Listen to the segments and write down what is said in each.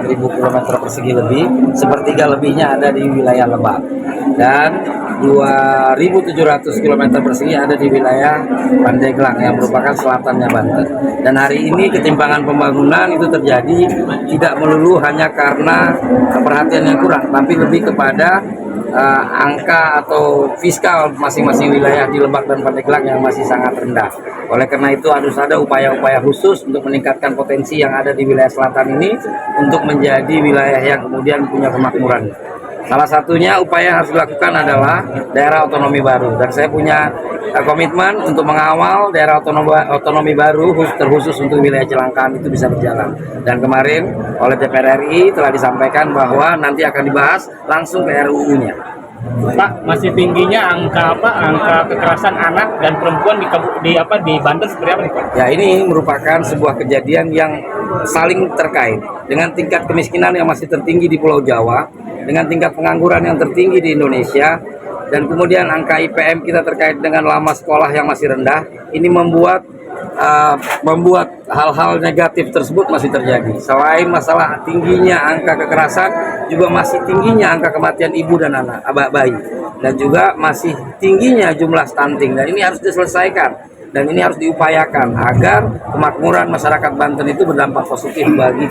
4.000 km persegi lebih, sepertiga lebihnya ada di wilayah Lebak, dan 2.700 km persegi ada di wilayah Pandeglang yang merupakan selatannya Banten. Dan hari ini ketimpangan pembangunan itu terjadi tidak melulu hanya karena perhatian yang kurang, tapi lebih kepada angka atau fiskal masing-masing wilayah di Lebak dan Pandeglang yang masih sangat rendah. Oleh karena itu harus ada upaya-upaya khusus untuk meningkatkan potensi yang ada di wilayah selatan ini untuk menjadi wilayah yang kemudian punya kemakmuran. Salah satunya upaya yang harus dilakukan adalah daerah otonomi baru, dan saya punya komitmen untuk mengawal daerah otonomi baru terkhusus untuk wilayah Jelangkaan itu bisa berjalan. Dan kemarin oleh DPR RI telah disampaikan bahwa nanti akan dibahas langsung ke RUU-nya. Pak, masih tingginya angka kekerasan anak dan perempuan di Banten seperti apa nih, Pak? Ya, ini merupakan sebuah kejadian yang saling terkait dengan tingkat kemiskinan yang masih tertinggi di Pulau Jawa, dengan tingkat pengangguran yang tertinggi di Indonesia, dan kemudian angka IPM kita terkait dengan lama sekolah yang masih rendah. Ini membuat hal-hal negatif tersebut masih terjadi. Selain masalah tingginya angka kekerasan, juga masih tingginya angka kematian ibu dan anak, bayi, dan juga masih tingginya jumlah stunting. Dan ini harus diselesaikan. Dan ini harus diupayakan agar kemakmuran masyarakat Banten itu berdampak positif bagi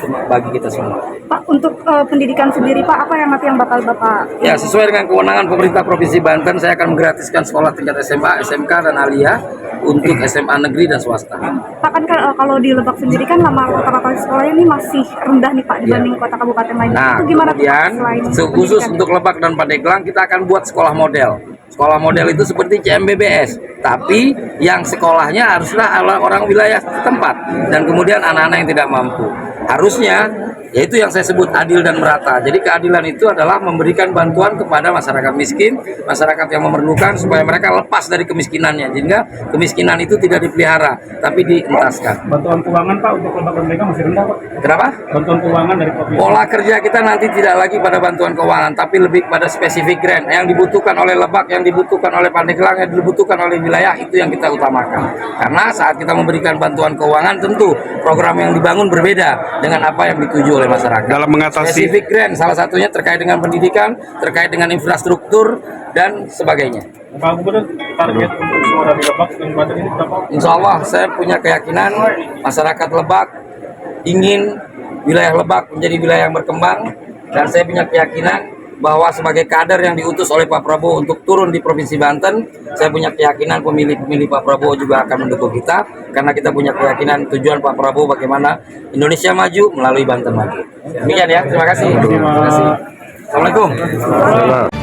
kita semua. Pak, untuk pendidikan sendiri, Pak, apa yang bakal Bapak? Ya, sesuai dengan kewenangan pemerintah Provinsi Banten, saya akan menggratiskan sekolah tingkat SMA, SMK, dan aliyah untuk SMA negeri dan swasta. Pak, kan kalau di Lebak sendiri kan lama kota sekolahnya ini masih rendah nih, Pak, dibanding kota kabupaten lain. Nah, itu gimana kemudian Pak, khusus untuk Lebak dan Pandeglang kita akan buat sekolah model. Sekolah model itu seperti CMBBS, tapi yang sekolahnya haruslah orang wilayah tempat, dan kemudian anak-anak yang tidak mampu. Harusnya, yaitu yang saya sebut adil dan merata. Jadi keadilan itu adalah memberikan bantuan kepada masyarakat miskin, masyarakat yang memerlukan, supaya mereka lepas dari kemiskinannya, sehingga kemiskinan itu tidak dipelihara, tapi dientaskan. Bantuan keuangan, Pak, untuk Lebak dan Pandeglang masih rendah, Pak. Kenapa? Bantuan keuangan dari Provinsi. Pola kerja kita nanti tidak lagi pada bantuan keuangan, tapi lebih pada spesifik grant yang dibutuhkan oleh Lebak, yang dibutuhkan oleh Pandeglang, yang dibutuhkan oleh wilayah, itu yang kita utamakan. Karena saat kita memberikan bantuan keuangan, tentu program yang dibangun berbeda dengan apa yang dituju oleh masyarakat. Dalam mengatasi spesifik grant, salah satunya terkait dengan pendidikan, terkait dengan infrastruktur, dan sebagainya. Pak Gubernur, target untuk suara di Lebak dan Banten ini berapa? Insya Allah saya punya keyakinan masyarakat Lebak ingin wilayah Lebak menjadi wilayah yang berkembang, dan saya punya keyakinan bahwa sebagai kader yang diutus oleh Pak Prabowo untuk turun di Provinsi Banten, saya punya keyakinan pemilih-pemilih Pak Prabowo juga akan mendukung kita, karena kita punya keyakinan tujuan Pak Prabowo bagaimana Indonesia maju melalui Banten maju. Demikian ya, terima kasih. Assalamualaikum.